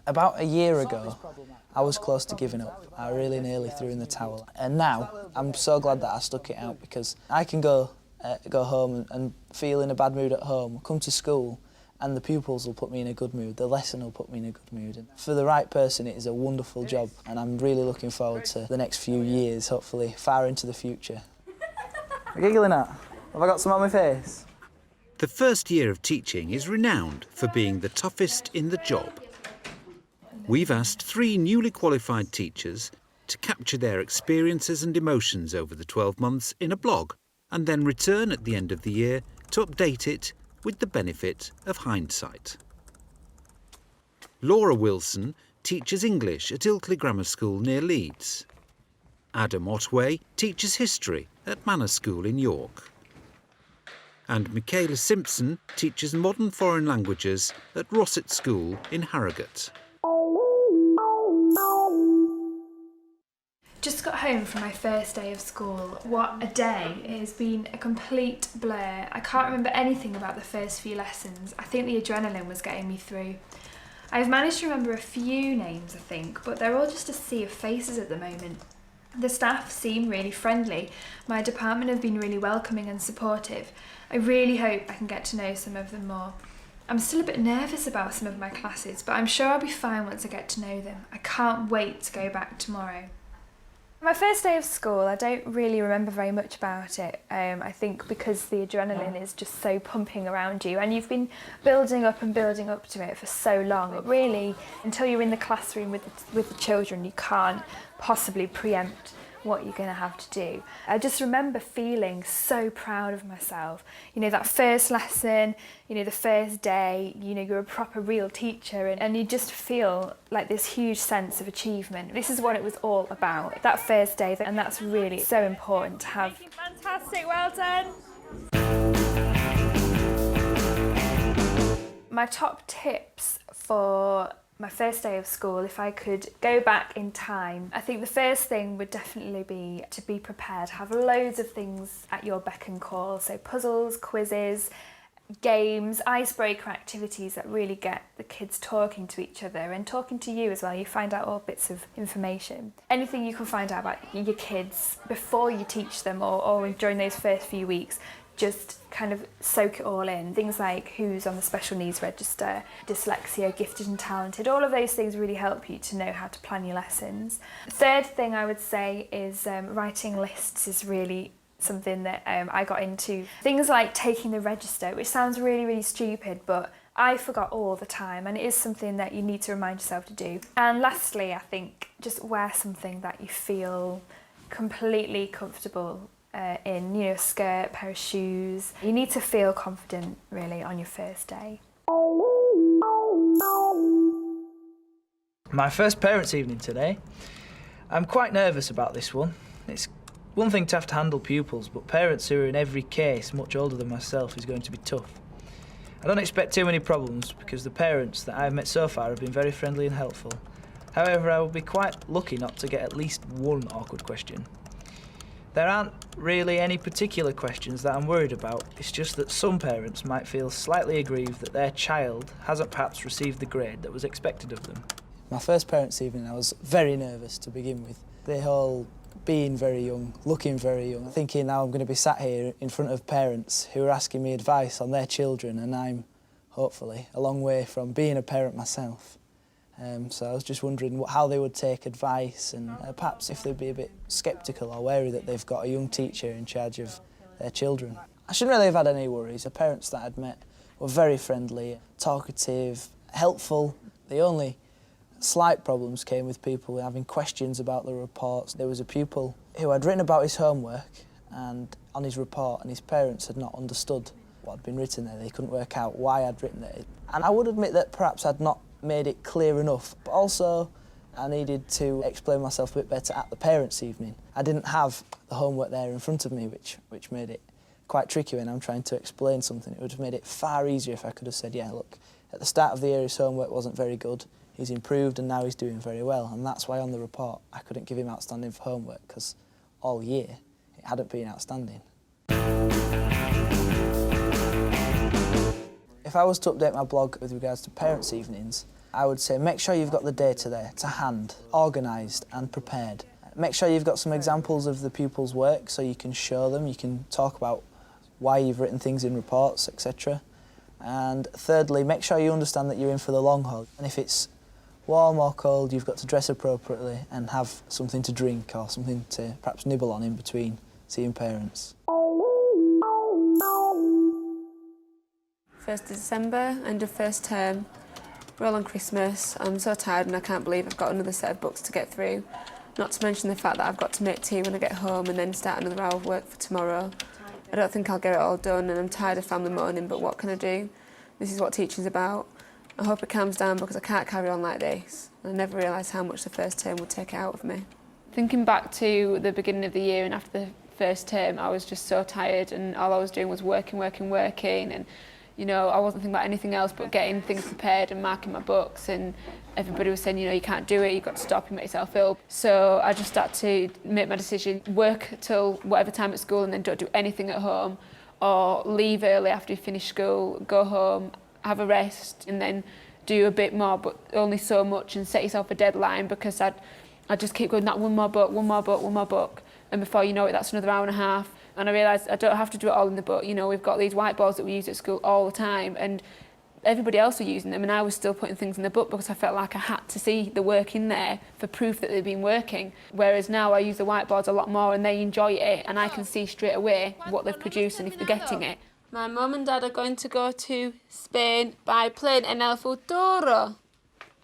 About a year ago, I was close to giving up. I really nearly threw in the towel. And now, I'm so glad that I stuck it out, because I can go home and feel in a bad mood at home, come to school, and the pupils will put me in a good mood, the lesson will put me in a good mood. And for the right person, it is a wonderful job, and I'm really looking forward to the next few years, hopefully far into the future. What are you giggling at? Have I got some on my face? The first year of teaching is renowned for being the toughest in the job. We've asked 3 newly qualified teachers to capture their experiences and emotions over the 12 months in a blog, and then return at the end of the year to update it with the benefit of hindsight. Laura Wilson teaches English at Ilkley Grammar School near Leeds. Adam Otway teaches history at Manor School in York. And Michaela Simpson teaches modern foreign languages at Rossett School in Harrogate. Just got home from my first day of school. What a day. It has been a complete blur. I can't remember anything about the first few lessons. I think the adrenaline was getting me through. I've managed to remember a few names, I think, but they're all just a sea of faces at the moment. The staff seem really friendly. My department have been really welcoming and supportive. I really hope I can get to know some of them more. I'm still a bit nervous about some of my classes, but I'm sure I'll be fine once I get to know them. I can't wait to go back tomorrow. My first day of school, I don't really remember very much about it. I think because the adrenaline is just so pumping around you, and you've been building up and building up to it for so long. It really, until you're in the classroom with the children, you can't possibly preempt what you're going to have to do. I just remember feeling so proud of myself. You know, that first lesson, you know, the first day, you know, you're a proper real teacher, and you just feel like this huge sense of achievement. This is what it was all about, that first day, and that's really so important to have. Fantastic, well done. My top tips for my first day of school, if I could go back in time, I think the first thing would definitely be to be prepared, have loads of things at your beck and call, so puzzles, quizzes, games, icebreaker activities that really get the kids talking to each other and talking to you as well. You find out all bits of information. Anything you can find out about your kids before you teach them or during those first few weeks, just kind of soak it all in. Things like who's on the special needs register, dyslexia, gifted and talented, all of those things really help you to know how to plan your lessons. The third thing I would say is writing lists is really something that I got into. Things like taking the register, which sounds really, really stupid, but I forgot all the time, and it is something that you need to remind yourself to do. And lastly, I think just wear something that you feel completely comfortable in, you know, a skirt, pair of shoes. You need to feel confident really on your first day. My first parents' evening today. I'm quite nervous about this one. It's one thing to have to handle pupils, but parents who are in every case much older than myself is going to be tough. I don't expect too many problems because the parents that I've met so far have been very friendly and helpful. However, I will be quite lucky not to get at least one awkward question. There aren't really any particular questions that I'm worried about. It's just that some parents might feel slightly aggrieved that their child hasn't perhaps received the grade that was expected of them. My first parents' evening, I was very nervous to begin with. The whole being very young, looking very young, thinking now I'm going to be sat here in front of parents who are asking me advice on their children, and I'm, hopefully, a long way from being a parent myself. So I was just wondering how they would take advice, and perhaps if they'd be a bit sceptical or wary that they've got a young teacher in charge of their children. I shouldn't really have had any worries. The parents that I'd met were very friendly, talkative, helpful. The only slight problems came with people having questions about the reports. There was a pupil who had written about his homework and on his report, and his parents had not understood what had been written there. They couldn't work out why I'd written it. And I would admit that perhaps I'd not made it clear enough, but also I needed to explain myself a bit better at the parents' evening. I didn't have the homework there in front of me, which made it quite tricky when I'm trying to explain something. It would have made it far easier if I could have said, yeah, look, at the start of the year his homework wasn't very good, he's improved and now he's doing very well, and that's why on the report I couldn't give him outstanding for homework, because all year it hadn't been outstanding. If I was to update my blog with regards to parents' evenings, I would say make sure you've got the data there to hand, organised and prepared. Make sure you've got some examples of the pupils' work so you can show them, you can talk about why you've written things in reports, etc. And thirdly, make sure you understand that you're in for the long haul. And if it's warm or cold, you've got to dress appropriately and have something to drink or something to perhaps nibble on in between seeing parents. 1st of December, end of first term. We're all on Christmas. I'm so tired and I can't believe I've got another set of books to get through. Not to mention the fact that I've got to make tea when I get home and then start another hour of work for tomorrow. I don't think I'll get it all done and I'm tired of family moaning, but what can I do? This is what teaching's about. I hope it calms down because I can't carry on like this. I never realised how much the first term would take it out of me. Thinking back to the beginning of the year and after the first term, I was just so tired and all I was doing was working and you know, I wasn't thinking about anything else but getting things prepared and marking my books, and everybody was saying, you know, you can't do it, you've got to stop, you make yourself ill. So I just started to make my decision, work till whatever time at school and then don't do anything at home, or leave early after you finish school, go home, have a rest and then do a bit more, but only so much, and set yourself a deadline, because I'd just keep going, that one more book, and before you know it, that's another hour and a half. And I realised I don't have to do it all in the book. You know, we've got these whiteboards that we use at school all the time, and everybody else are using them, and I was still putting things in the book because I felt like I had to see the work in there for proof that they've been working. Whereas now I use the whiteboards a lot more and they enjoy it, and I can see straight away what they've produced and if they're getting it. My mum and dad are going to go to Spain by plane en el futuro.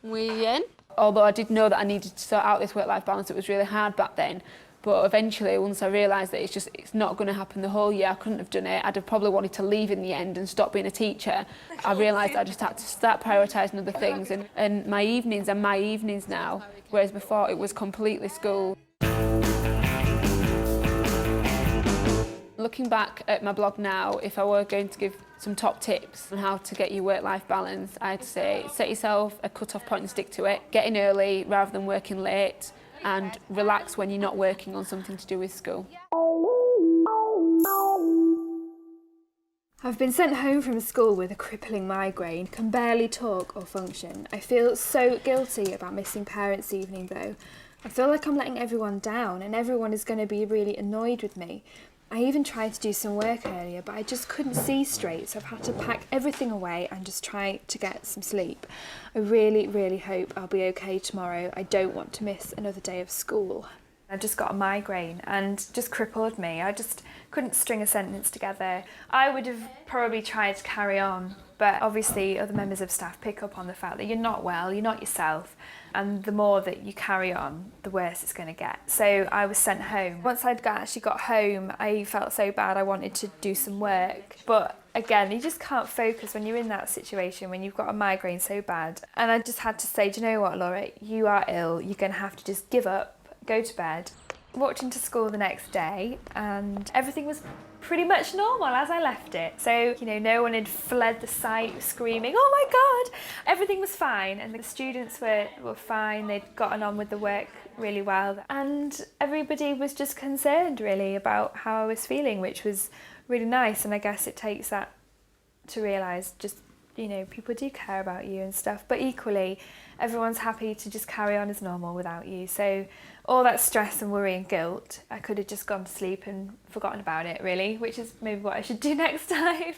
Muy bien. Although I did know that I needed to sort out this work-life balance, it was really hard back then. But eventually, once I realised that it's not going to happen the whole year, I couldn't have done it. I'd have probably wanted to leave in the end and stop being a teacher. I realised I just had to start prioritising other things, and my evenings are my evenings now, whereas before it was completely school. Looking back at my blog now, if I were going to give some top tips on how to get your work-life balance, I'd say set yourself a cut-off point and stick to it. Get in early rather than working late, and relax when you're not working on something to do with school. I've been sent home from school with a crippling migraine, can barely talk or function. I feel so guilty about missing parents' evening though. I feel like I'm letting everyone down and everyone is going to be really annoyed with me. I even tried to do some work earlier, but I just couldn't see straight, so I've had to pack everything away and just try to get some sleep. I really, really hope I'll be okay tomorrow. I don't want to miss another day of school. I just got a migraine and just crippled me. I just couldn't string a sentence together. I would have probably tried to carry on, but obviously other members of staff pick up on the fact that you're not well, you're not yourself, and the more that you carry on, the worse it's going to get. So I was sent home. Once I'd actually got home, I felt so bad I wanted to do some work. But again, you just can't focus when you're in that situation, when you've got a migraine so bad. And I just had to say, do you know what, Laura, you are ill. You're going to have to just give up, go to bed. Walked into school the next day and everything was pretty much normal as I left it. So, you know, no one had fled the site screaming, oh my God! Everything was fine and the students were fine. They'd gotten on with the work really well. And everybody was just concerned really about how I was feeling, which was really nice. And I guess it takes that to realise just, you know, people do care about you and stuff. But equally, everyone's happy to just carry on as normal without you. So all that stress and worry and guilt, I could have just gone to sleep and forgotten about it really, which is maybe what I should do next time.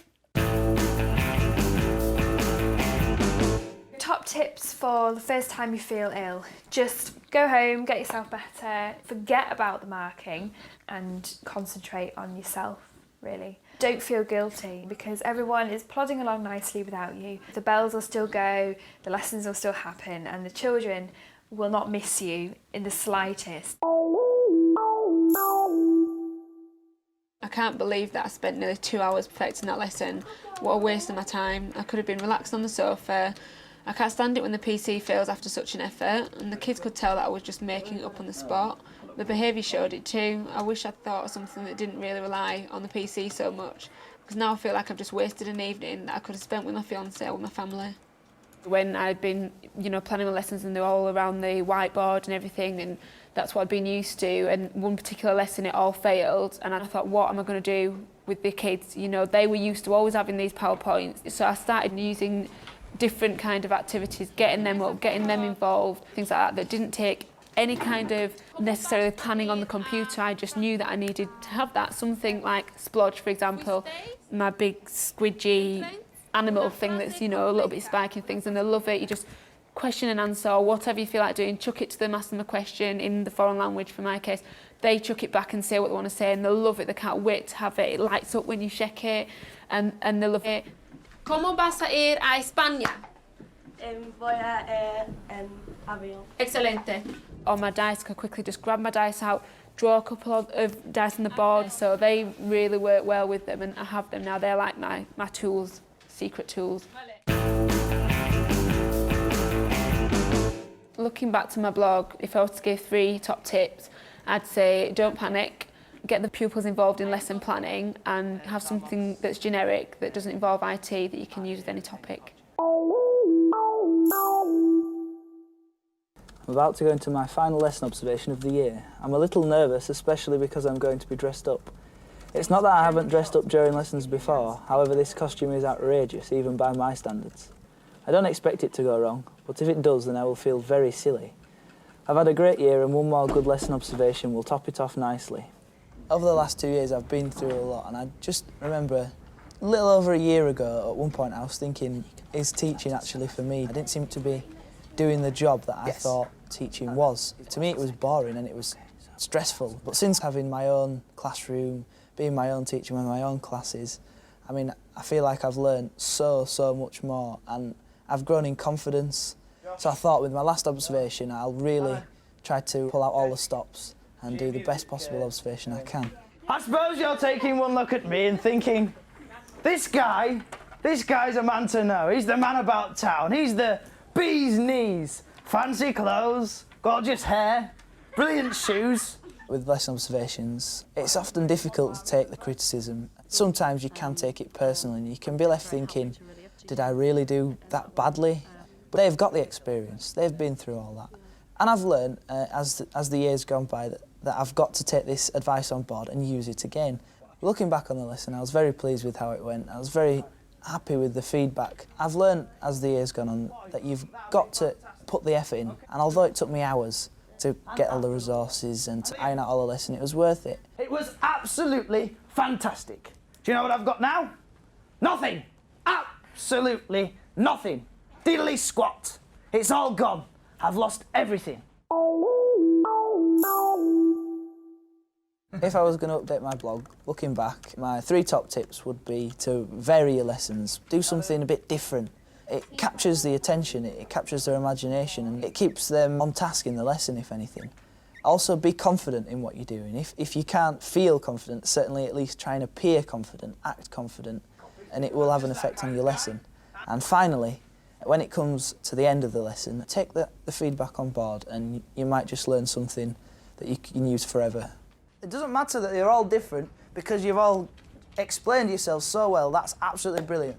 Top tips for the first time you feel ill. Just go home, get yourself better, forget about the marking and concentrate on yourself really. Don't feel guilty because everyone is plodding along nicely without you. The bells will still go, the lessons will still happen, and the children will not miss you in the slightest. I can't believe that I spent nearly 2 hours perfecting that lesson. What a waste of my time. I could have been relaxed on the sofa. I can't stand it when the PC fails after such an effort, and the kids could tell that I was just making it up on the spot. The behaviour showed it too. I wish I'd thought of something that didn't really rely on the PC so much, because now I feel like I've just wasted an evening that I could have spent with my fiancé or with my family. When I'd been, you know, planning my lessons and they were all around the whiteboard and everything, and that's what I'd been used to, and one particular lesson it all failed, and I thought, what am I going to do with the kids? You know, they were used to always having these PowerPoints, so I started using different kind of activities, getting them up, getting them involved, things like that didn't take any kind of necessarily planning on the computer. I just knew that I needed to have that. Something like splodge, for example, my big squidgy animal thing that's, you know, a little bit spiky things, and they love it. You just question and answer, or whatever you feel like doing, chuck it to them, ask them a question in the foreign language, for my case. They chuck it back and say what they want to say, and they'll love it. They can't wait to have it. It lights up when you shake it, and they love it. ¿Cómo vas a ir a España? Voy a ir en avión. Excelente. On my dice, I could quickly just grab my dice out, draw a couple of dice on the board, so they really work well with them, and I have them now. They're like my tools, secret tools. Looking back to my blog, if I was to give 3 top tips, I'd say don't panic, get the pupils involved in lesson planning, and have something that's generic, that doesn't involve IT, that you can use with any topic. I'm about to go into my final lesson observation of the year. I'm a little nervous, especially because I'm going to be dressed up. It's not that I haven't dressed up during lessons before, however this costume is outrageous, even by my standards. I don't expect it to go wrong, but if it does, then I will feel very silly. I've had a great year, and one more good lesson observation will top it off nicely. Over the last 2 years I've been through a lot, and I just remember a little over a year ago, at one point I was thinking, is teaching actually for me? I didn't seem to be doing the job that I thought teaching was. To me it was boring and it was stressful, but since having my own classroom, being my own teacher with my own classes, I mean, I feel like I've learned so much more, and I've grown in confidence. So I thought with my last observation I'll really try to pull out all the stops and do the best possible observation I can. I suppose you're taking one look at me and thinking, this guy's a man to know. He's the man about town. He's the bee's knees. Fancy clothes, gorgeous hair, brilliant shoes. With lesson observations, it's often difficult to take the criticism. Sometimes you can take it personally and you can be left thinking, did I really do that badly? But they've got the experience, they've been through all that. And I've learned, as the years gone by, that I've got to take this advice on board and use it again. Looking back on the lesson, I was very pleased with how it went. I was very happy with the feedback. I've learned, as the years gone on, that you've got to put the effort in. And although it took me hours to get all the resources and to iron out all the lesson, it was worth it. It was absolutely fantastic. Do you know what I've got now? Nothing. Absolutely nothing. Diddly squat. It's all gone. I've lost everything. If I was going to update my blog, looking back, my 3 top tips would be to vary your lessons, do something a bit different. It captures the attention, it captures their imagination, and it keeps them on task in the lesson, if anything. Also, be confident in what you're doing. If you can't feel confident, certainly at least try and appear confident, act confident, and it will have an effect on your lesson. And finally, when it comes to the end of the lesson, take the feedback on board, and you might just learn something that you can use forever. It doesn't matter that you're all different, because you've all explained yourselves so well. That's absolutely brilliant.